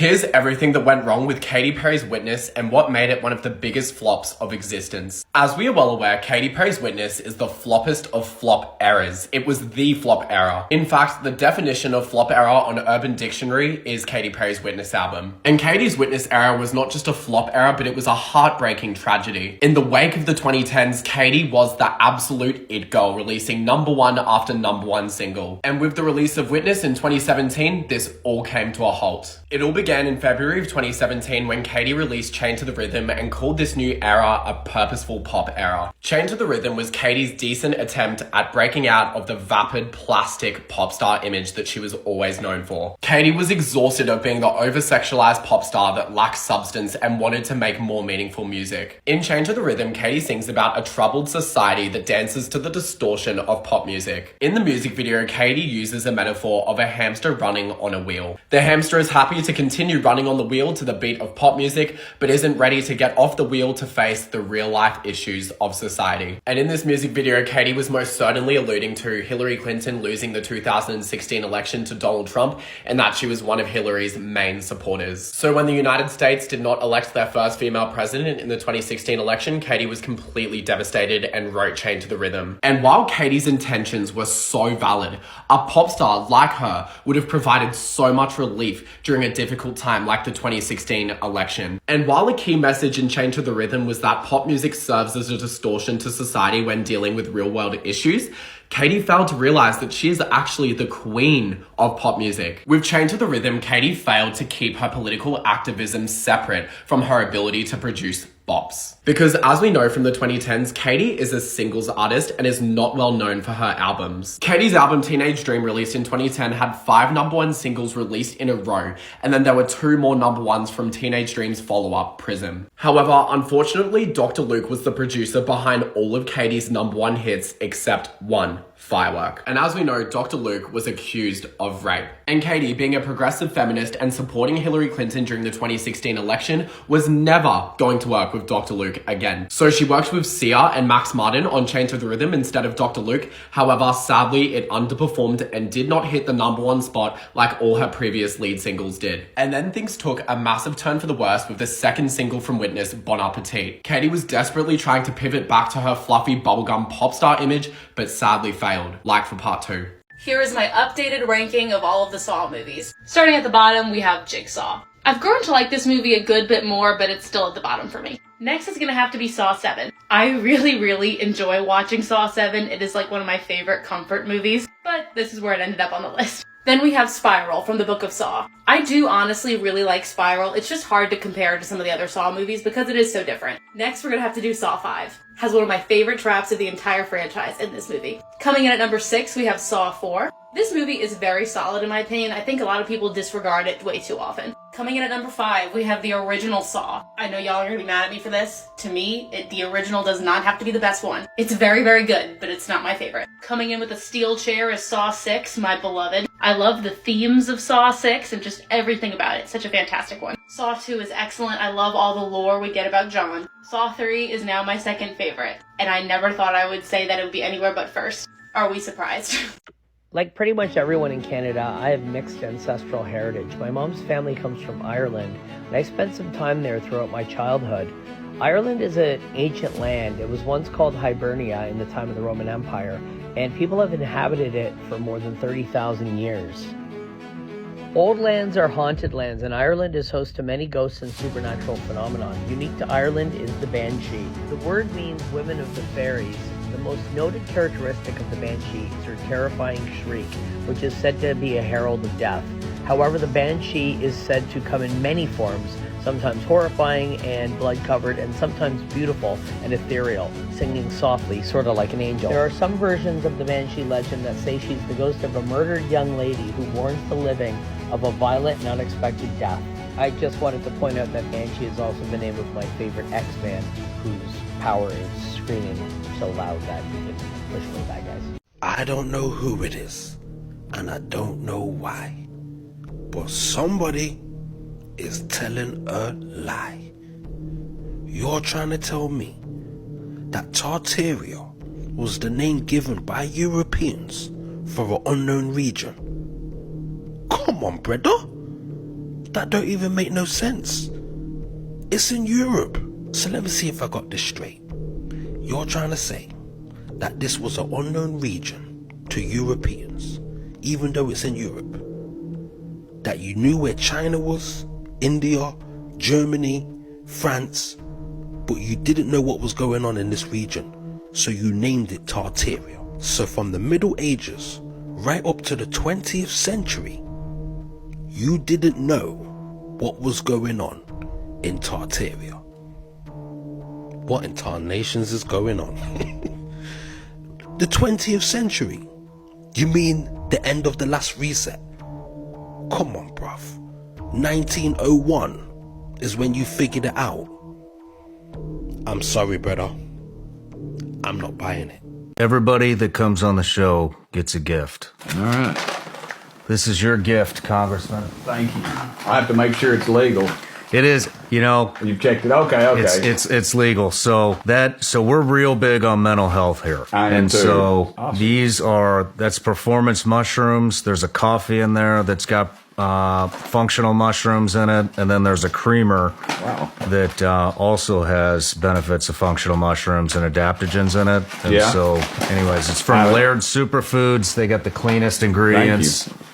Here's everything that went wrong with Katy Perry's Witness and what made it one of the biggest flops of existence. As we are well aware, Katy Perry's Witness is the floppest of flop eras. It was the flop era. In fact, the definition of flop era on Urban Dictionary is Katy Perry's Witness album. And Katy's Witness era was not just a flop era, but it was a heartbreaking tragedy. In the wake of the 2010s, Katy was the absolute it girl, releasing #1 after #1 single. And with the release of Witness in 2017, this all came to a halt. It all began in February of 2017 when Katy released Chained to the Rhythm and called this new era a purposeful pop era. Chained to the Rhythm was Katy's decent attempt at breaking out of the vapid, plastic pop star image that she was always known for. Katy was exhausted of being the over-sexualized pop star that lacked substance and wanted to make more meaningful music. In Chained to the Rhythm, Katy sings about a troubled society that dances to the distortion of pop music. In the music video, Katy uses a metaphor of a hamster running on a wheel. The hamster is happy to continue running on the wheel to the beat of pop music, but isn't ready to get off the wheel to face the real-life issues of society. And in this music video, Katy was most certainly alluding to Hillary Clinton losing the 2016 election to Donald Trump, and that she was one of Hillary's main supporters. So when the United States did not elect their first female president in the 2016 election, Katy was completely devastated and wrote Chained to the Rhythm. And while Katy's intentions were so valid, a pop star like her would have provided so much relief during a difficult time like the 2016 election. And while a key message in Chained to the Rhythm was that pop music serves as a distortion to society when dealing with real-world issues, Katy failed to realize that she is actually the queen of pop music. With Chained to the Rhythm, Katy failed to keep her political activism separate from her ability to produce bops. Because as we know from the 2010s, Katy is a singles artist and is not well known for her albums. Katy's album Teenage Dream, released in 2010, had 5 #1 singles released in a row, and then there were 2 more #1s from Teenage Dream's follow-up, Prism. However, unfortunately, Dr. Luke was the producer behind all of Katy's #1 hits except one, Firework. And as we know, Dr. Luke was accused of rape. And Katy, being a progressive feminist and supporting Hillary Clinton during the 2016 election, was never going to work with Dr. Luke again. So she worked with Sia and Max Martin on Chained to the Rhythm instead of Dr. Luke. However, sadly, it underperformed and did not hit the #1 spot like all her previous lead singles did. And then things took a massive turn for the worse with the second single from Witness, Bon Appetit. Katy was desperately trying to pivot back to her fluffy bubblegum pop star image, but sadly failed. Like for part 2. Here is my updated ranking of all of the Saw movies. Starting at the bottom, we have Jigsaw. I've grown to like this movie a good bit more, but it's still at the bottom for me. Next is gonna have to be Saw 7. I really enjoy watching Saw 7. It is like one of my favorite comfort movies, but this is where it ended up on the list. Then we have Spiral from the Book of Saw. I do honestly really like Spiral. It's just hard to compare to some of the other Saw movies because it is so different. Next, we're gonna have to do Saw 5. Has one of my favorite traps of the entire franchise in this movie. Coming in at number 6, we have Saw 4. This movie is very solid in my opinion. I think a lot of people disregard it way too often. Coming in at number 5, we have the original Saw. I know y'all are gonna be mad at me for this. To me, the original does not have to be the best one. It's very good, but it's not my favorite. Coming in with a steel chair is Saw 6, my beloved. I love the themes of Saw 6 and just everything about it. Such a fantastic one. Saw 2 is excellent. I love all the lore we get about John. Saw 3 is now my second favorite, and I never thought I would say that it would be anywhere but first. Are we surprised? Like pretty much everyone in Canada, I have mixed ancestral heritage. My mom's family comes from Ireland, and I spent some time there throughout my childhood. Ireland is an ancient land. It was once called Hibernia in the time of the Roman Empire, and people have inhabited it for more than 30,000 years. Old lands are haunted lands, and Ireland is host to many ghosts and supernatural phenomena. Unique to Ireland is the Banshee. The word means women of the fairies. The most noted characteristic of the Banshee is her terrifying shriek, which is said to be a herald of death. However, the Banshee is said to come in many forms, sometimes horrifying and blood-covered, and sometimes beautiful and ethereal, singing softly, sort of like an angel. There are some versions of the Banshee legend that say she's the ghost of a murdered young lady who warns the living of a violent and unexpected death. I just wanted to point out that Banshee has also been named with my favorite X-Man, whose power is screaming so loud that you can push away bad guys. I don't know who it is, and I don't know why, but somebody is telling a lie. You're trying to tell me that Tartaria was the name given by Europeans for an unknown region? Come on, brother. That don't even make no sense. It's in Europe. So let me see if I got this straight. You're trying to say that this was an unknown region to Europeans, even though it's in Europe. That you knew where China was, India, Germany, France, but you didn't know what was going on in this region, so you named it Tartaria. So from the Middle Ages right up to the 20th century, you didn't know what was going on in Tartaria. What in tarnations is going on? The 20th century? You mean the end of the last reset? Come on, bruv. 1901 is when you figured it out. I'm sorry, brother. I'm not buying it. Everybody that comes on the show gets a gift. All right. This is your gift, Congressman. Thank you. I have to make sure it's legal. It is, you know. You've checked it. Okay. It's legal. So we're real big on mental health here. I am and too. So Awesome. that's performance mushrooms. There's a coffee in there that's got functional mushrooms in it, and then there's a creamer that also has benefits of functional mushrooms and adaptogens in it. And Yeah. so anyways, it's from Laird Superfoods. They got the cleanest ingredients. Thank you.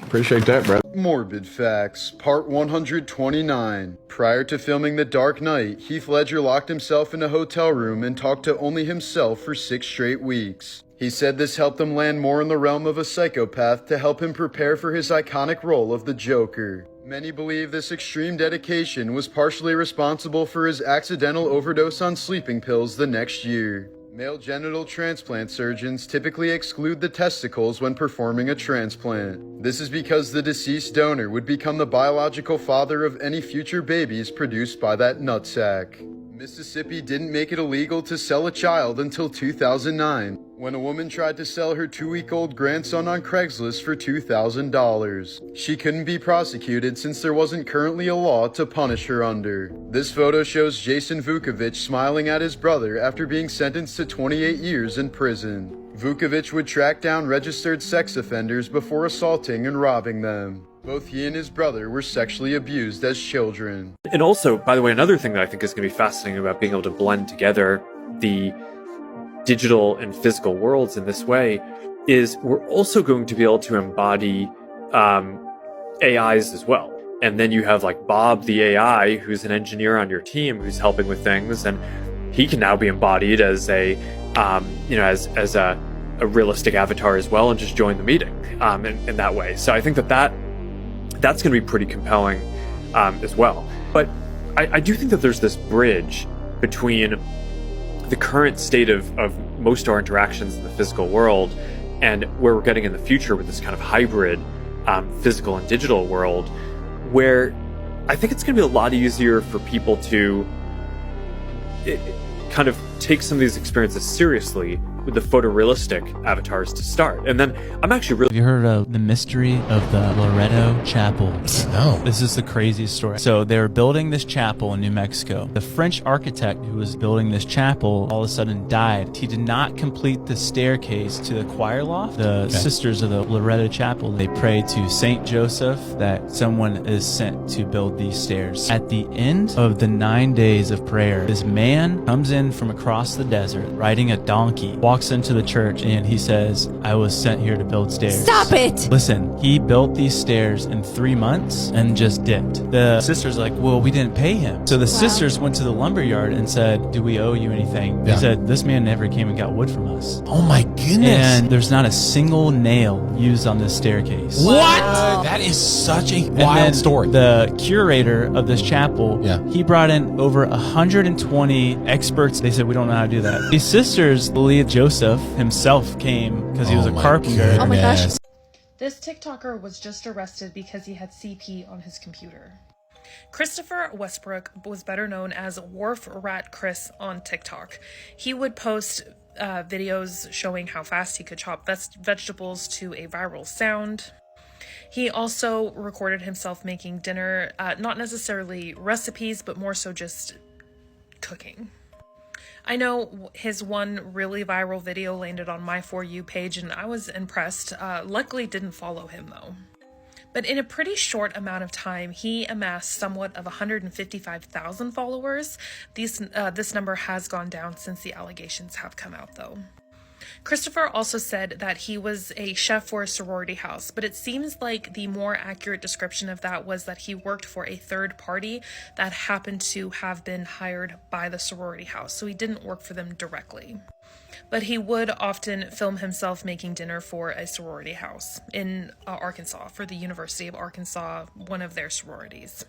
Appreciate that, brother. Morbid Facts, Part 129. Prior to filming The Dark Knight, Heath Ledger locked himself in a hotel room and talked to only himself for 6 straight weeks. He said this helped him land more in the realm of a psychopath to help him prepare for his iconic role of the Joker. Many believe this extreme dedication was partially responsible for his accidental overdose on sleeping pills the next year. Male genital transplant surgeons typically exclude the testicles when performing a transplant. This is because the deceased donor would become the biological father of any future babies produced by that nutsack. Mississippi didn't make it illegal to sell a child until 2009, when a woman tried to sell her 2-week-old grandson on Craigslist for $2,000. She couldn't be prosecuted since there wasn't currently a law to punish her under. This photo shows Jason Vukovich smiling at his brother after being sentenced to 28 years in prison. Vukovich would track down registered sex offenders before assaulting and robbing them. Both he and his brother were sexually abused as children. And also, by the way, another thing that I think is going to be fascinating about being able to blend together the digital and physical worlds in this way is we're also going to be able to embody AIs as well. And then you have like Bob the AI, who's an engineer on your team who's helping with things, and he can now be embodied as a as a realistic avatar as well, and just join the meeting in that way. So I think that's going to be pretty compelling as well. But I do think that there's this bridge between the current state of most of our interactions in the physical world and where we're getting in the future with this kind of hybrid physical and digital world, where I think it's going to be a lot easier for people to kind of take some of these experiences seriously with the photorealistic avatars to start. And then I'm actually really... Have you heard of the mystery of the Loretto Chapel? No. This is the craziest story. So they were building this chapel in New Mexico. The French architect who was building this chapel all of a sudden died. He did not complete the staircase to the choir loft. The sisters of the Loretto Chapel, they prayed to Saint Joseph that someone is sent to build these stairs. At the end of the 9 days of prayer, this man comes in from across the desert riding a donkey, walks into the church, and he says, "I was sent here to build stairs." Stop it! Listen, he built these stairs in 3 months and just dipped. The sisters are like, "Well, we didn't pay him." So the sisters went to the lumberyard and said, "Do we owe you anything?" They said, "This man never came and got wood from us." Oh my goodness. And there's not a single nail used on this staircase. What? That is such a wild story. The curator of this chapel, he brought in over 120 experts. They said, "We don't know how to do that." These sisters believe Joseph himself came because he was a carpenter. Oh my gosh. This TikToker was just arrested because he had CP on his computer. Christopher Westbrook was better known as Wharf Rat Chris on TikTok. He would post videos showing how fast he could chop vegetables to a viral sound. He also recorded himself making dinner, not necessarily recipes, but more so just cooking. I know his one really viral video landed on my For You page, and I was impressed. Luckily didn't follow him though. But in a pretty short amount of time, he amassed somewhat of 155,000 followers. This number has gone down since the allegations have come out, though. Christopher also said that he was a chef for a sorority house, but it seems like the more accurate description of that was that he worked for a third party that happened to have been hired by the sorority house, so he didn't work for them directly. But he would often film himself making dinner for a sorority house in Arkansas, for the University of Arkansas, one of their sororities.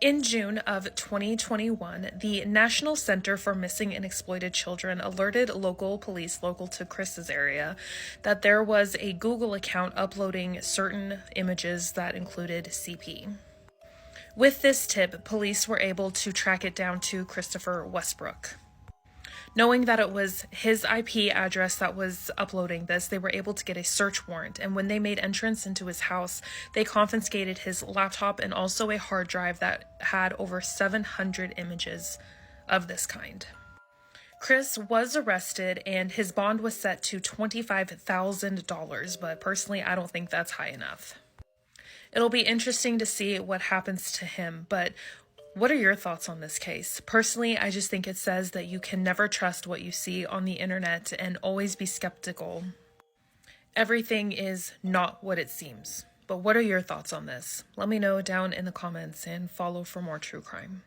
In June of 2021, the National Center for Missing and Exploited Children alerted local police local to Chris's area that there was a Google account uploading certain images that included CP. With this tip, police were able to track it down to Christopher Westbrook. Knowing that it was his IP address that was uploading this, they were able to get a search warrant, and when they made entrance into his house, they confiscated his laptop and also a hard drive that had over 700 images of this kind. Chris was arrested and his bond was set to $25,000, but personally, I don't think that's high enough. It'll be interesting to see what happens to him, but what are your thoughts on this case? Personally, I just think it says that you can never trust what you see on the internet and always be skeptical. Everything is not what it seems. But what are your thoughts on this? Let me know down in the comments and follow for more true crime.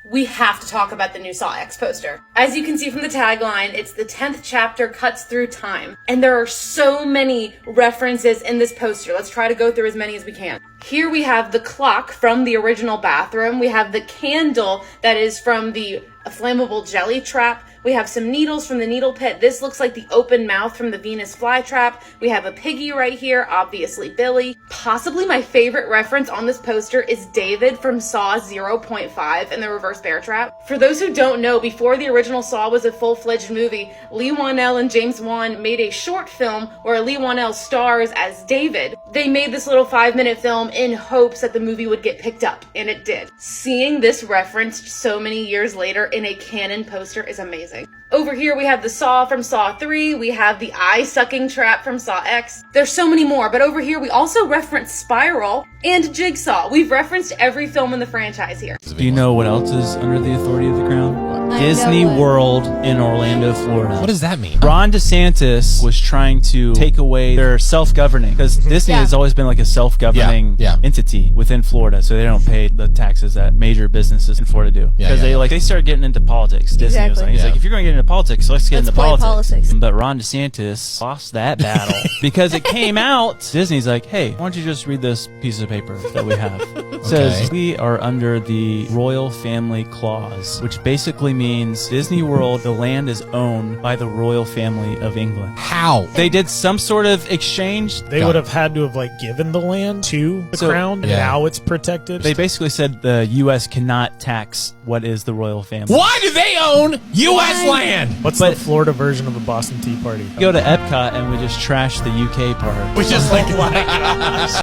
We have to talk about the new Saw X poster. As you can see from the tagline, it's the 10th chapter cuts through time. And there are so many references in this poster. Let's try to go through as many as we can. Here we have the clock from the original bathroom. We have the candle that is from the flammable jelly trap. We have some needles from the needle pit. This looks like the open mouth from the Venus flytrap. We have a piggy right here, obviously Billy. Possibly my favorite reference on this poster is David from Saw 0.5 and the reverse bear trap. For those who don't know, before the original Saw was a full-fledged movie, Lee Whannell and James Wan made a short film where Lee Whannell stars as David. They made this little 5-minute film in hopes that the movie would get picked up, and it did. Seeing this referenced so many years later in a canon poster is amazing. Over here we have the Saw from Saw 3, we have the eye-sucking trap from Saw X. There's so many more, but over here we also reference Spiral and Jigsaw. We've referenced every film in the franchise here. Do you know what else is under the authority of the crown? Disney World in Orlando, Florida. What does that mean? Ron DeSantis was trying to take away their self-governing, because Disney has always been like a self-governing entity within Florida, so they don't pay the taxes that major businesses in Florida do. Because they started getting into politics. Disney was like, he's like, if you're going to get into politics, let's get into politics. But Ron DeSantis lost that battle because it came out. Disney's like, hey, why don't you just read this piece of paper that we have? It says, we are under the Royal Family Clause, which basically means Disney World, the land is owned by the royal family of England. How? They did some sort of exchange. They would have had to have given the land to the crown, and now it's protected. They basically said the U.S. cannot tax what is the royal family. Why do they own U.S. land? What's the Florida version of the Boston Tea Party? Go to Epcot and we just trash the UK part. Which is like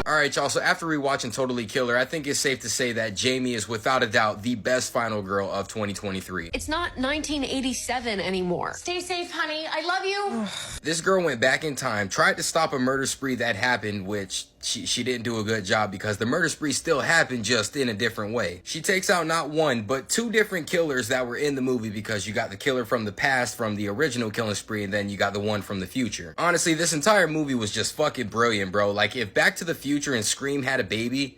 Alright, y'all, so after rewatching Totally Killer, I think it's safe to say that Jamie is without a doubt the best final girl of 2023. It's not 1987 anymore. Stay safe, honey. I love you. This girl went back in time, tried to stop a murder spree that happened, which she didn't do a good job because the murder spree still happened, just in a different way. She takes out not one, but two different killers that were in the movie, because you got the killer from the past from the original killing spree, and then you got the one from the future. Honestly, this entire movie was just fucking brilliant, bro. Like, if Back to the Future and Scream had a baby,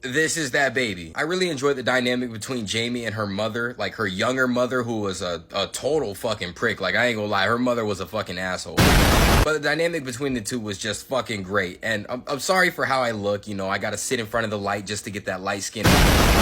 This is that baby. I really enjoyed the dynamic between Jamie and her mother, like her younger mother, who was a total fucking prick. Like, I ain't gonna lie, her mother was a fucking asshole. But the dynamic between the two was just fucking great. And I'm sorry for how I look, you know, I gotta sit in front of the light just to get that light skin.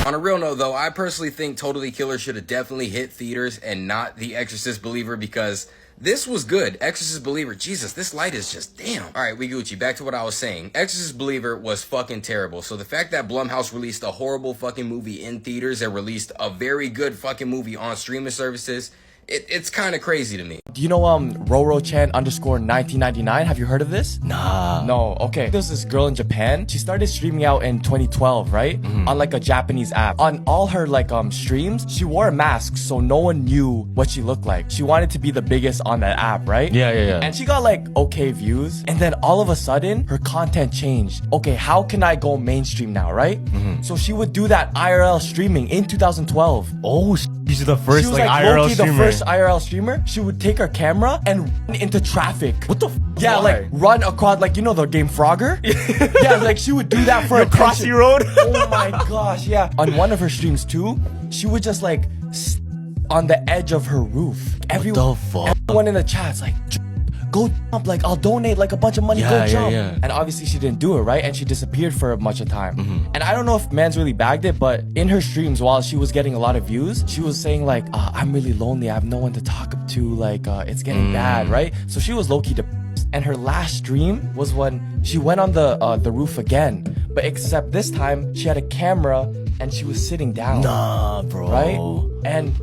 On a real note though, I personally think Totally Killer should have definitely hit theaters and not The Exorcist Believer, because this was good. Exorcist Believer, Jesus, this light is just damn. Alright, we Gucci, back to what I was saying. Exorcist Believer was fucking terrible. So the fact that Blumhouse released a horrible fucking movie in theaters and released a very good fucking movie on streaming services, it's kind of crazy to me. Do you know Roro-chan _1999? Have you heard of this? Nah. No, okay. There's this girl in Japan. She started streaming out in 2012, right? On like a Japanese app. On all her like streams, she wore a mask so no one knew what she looked like. She wanted to be the biggest on that app, right? Yeah. And she got like okay views. And then all of a sudden, her content changed. Okay, how can I go mainstream now, right? So she would do that IRL streaming in 2012. Oh, she's the first she was like IRL low-key streamer. The first IRL streamer. She would take her camera and run into traffic. What the? Yeah, Why? like run across, like, you know the game Frogger? Yeah, like she would do that for Your Crossy Road? Oh my gosh, yeah. On one of her streams too, she would just like on the edge of her roof. What the fuck? Everyone in the chat's like, go jump, like I'll donate like a bunch of money, go jump. Yeah. And obviously she didn't do it, right? And she disappeared for a bunch of time. And I don't know if Mans really bagged it, but in her streams while she was getting a lot of views, she was saying like, I'm really lonely, I have no one to talk to, like it's getting bad, right? So she was low-key depressed. And her last stream was when she went on the roof again, but except this time she had a camera and she was sitting down. Nah, bro. Right? And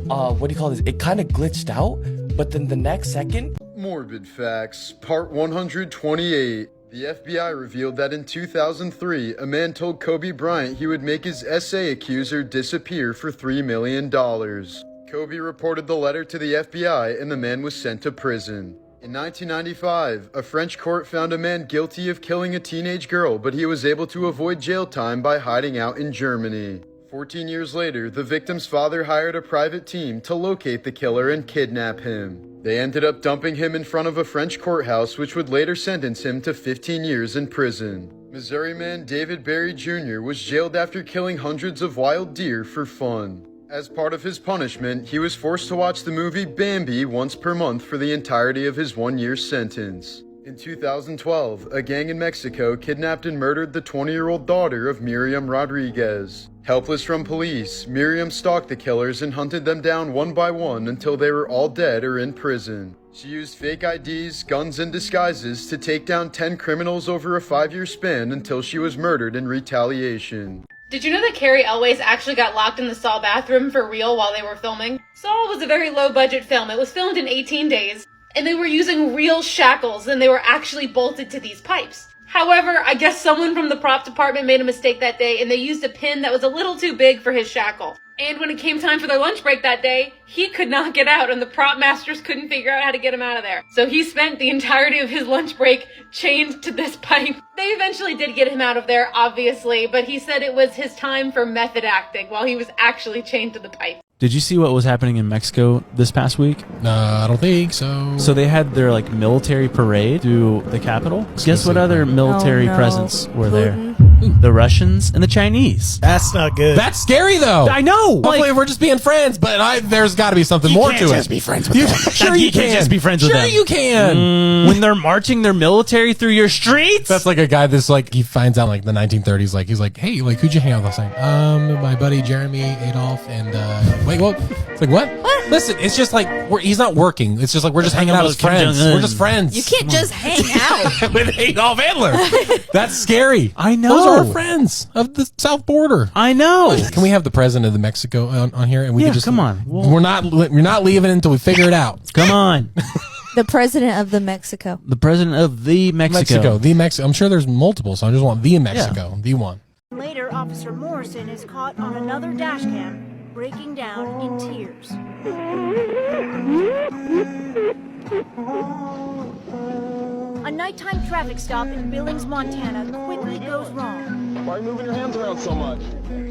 what do you call this? It kind of glitched out, but then the next second, Morbid Facts, Part 128. The FBI revealed that in 2003, a man told Kobe Bryant he would make his SA accuser disappear for $3 million. Kobe reported the letter to the FBI and the man was sent to prison. In 1995, a French court found a man guilty of killing a teenage girl, but he was able to avoid jail time by hiding out in Germany. 14 years later, the victim's father hired a private team to locate the killer and kidnap him. They ended up dumping him in front of a French courthouse, which would later sentence him to 15 years in prison. Missouri man David Berry Jr. was jailed after killing hundreds of wild deer for fun. As part of his punishment, he was forced to watch the movie Bambi once per month for the entirety of his 1-year sentence. In 2012, a gang in Mexico kidnapped and murdered the 20-year-old daughter of Miriam Rodriguez. Helpless from police, Miriam stalked the killers and hunted them down one by one until they were all dead or in prison. She used fake IDs, guns, and disguises to take down 10 criminals over a 5-year span until she was murdered in retaliation. Did you know that Carrie Elways actually got locked in the Saw bathroom for real while they were filming? Saw was a very low-budget film. It was filmed in 18 days, and they were using real shackles, and they were actually bolted to these pipes. However, I guess someone from the prop department made a mistake that day, and they used a pin that was a little too big for his shackle. And when it came time for their lunch break that day, he could not get out, and the prop masters couldn't figure out how to get him out of there. So he spent the entirety of his lunch break chained to this pipe. They eventually did get him out of there, obviously, but he said it was his time for method acting while he was actually chained to the pipe. Did you see what was happening in Mexico this past week? I don't think so. So they had their like military parade through the capital. Guess what other military presence were there? The Russians and the Chinese. That's not good. That's scary, though. I know. Hopefully, we're just being friends, but there's got to be something more to it. You can't just be friends with them. Sure, you can't just be friends with them. Sure, you can. When they're marching their military through your streets. That's like a guy that's like, he finds out like the 1930s, like he's like, hey, like who'd you hang out with last night? My buddy Jeremy Adolf and wait, what? It's like what? Listen, it's just like he's not working. It's just like we're just hanging out as friends. We're just friends. You can't just hang out with Adolf Hitler. That's scary. I know. Those are our friends of the south border. I know. Can we have the president of the Mexico on here? And we can just come on. We're not leaving until we figure it out. Come on. The president of the Mexico. The president of the Mexico. The Mexico. I'm sure there's multiple, so I just want the Mexico, the one. Later, Officer Morrison is caught on another dash cam, breaking down in tears. A nighttime traffic stop in Billings, Montana quickly goes wrong. Why are you moving your hands around so much?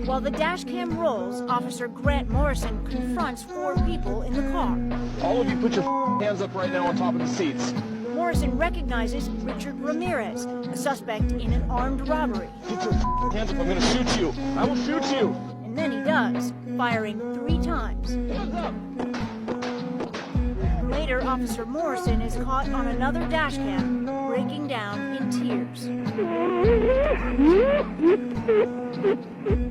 While the dash cam rolls, Officer Grant Morrison confronts 4 people in the car. All of you put your hands up right now on top of the seats. Morrison recognizes Richard Ramirez, a suspect in an armed robbery. Hands up, I'm gonna shoot you. I will shoot you. And then he does, firing 3 times. Later, Officer Morrison is caught on another dash cam, breaking down in tears.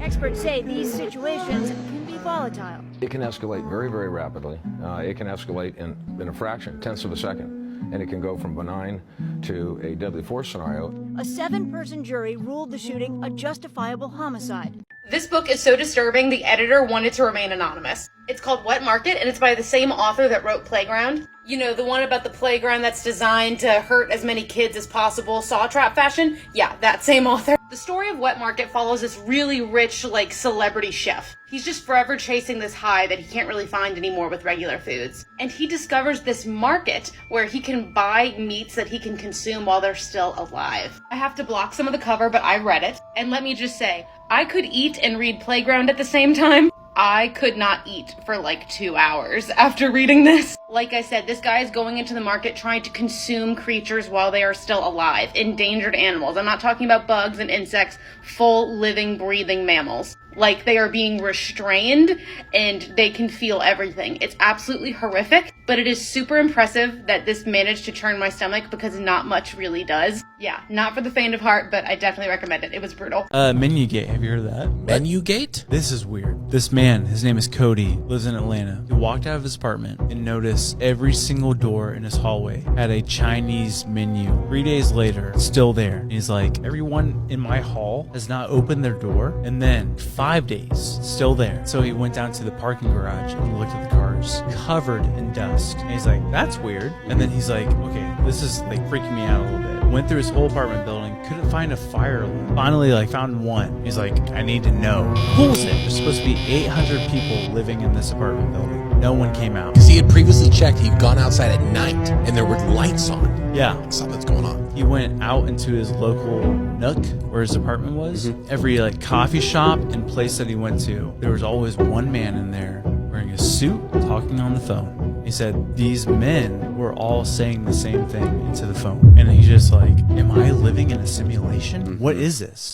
Experts say these situations can be volatile. It can escalate very, very rapidly. It can escalate in a fraction, tenths of a second. And it can go from benign to a deadly force scenario. A 7-person jury ruled the shooting a justifiable homicide. This book is so disturbing, the editor wanted to remain anonymous. It's called Wet Market, and it's by the same author that wrote Playground. You know, the one about the playground that's designed to hurt as many kids as possible, saw trap fashion? Yeah, that same author. The story of Wet Market follows this really rich, like, celebrity chef. He's just forever chasing this high that he can't really find anymore with regular foods. And he discovers this market where he can buy meats that he can consume while they're still alive. I have to block some of the cover, but I read it. And let me just say, I could eat and read Playground at the same time. I could not eat for like 2 hours after reading this. Like I said, this guy is going into the market trying to consume creatures while they are still alive. Endangered animals. I'm not talking about bugs and insects, full living, breathing mammals. Like they are being restrained and they can feel everything. It's absolutely horrific, but it is super impressive that this managed to turn my stomach because not much really does. Yeah, not for the faint of heart, but I definitely recommend it. It was brutal. Menugate, have you heard of that? Menugate? This is weird. This man, his name is Cody, lives in Atlanta. He walked out of his apartment and noticed every single door in his hallway had a Chinese menu. 3 days later, it's still there. And he's like, everyone in my hall has not opened their door. And then 5 days, still there. So he went down to the parking garage and looked at the cars, covered in dust. And he's like, that's weird. And then he's like, okay, this is like freaking me out a little bit. Went through his whole apartment building, couldn't find a fire alarm. Finally, like, found one. He's like, I need to know. Pulls it. There's supposed to be 800 people living in this apartment building. No one came out. Because he had previously checked, he'd gone outside at night, and there were lights on. Yeah. Something's going on. He went out into his local nook where his apartment was. Every, like, coffee shop and place that he went to, there was always one man in there wearing a suit, talking on the phone. He said these men were all saying the same thing into the phone. And he's just like, am I living in a simulation? What is this?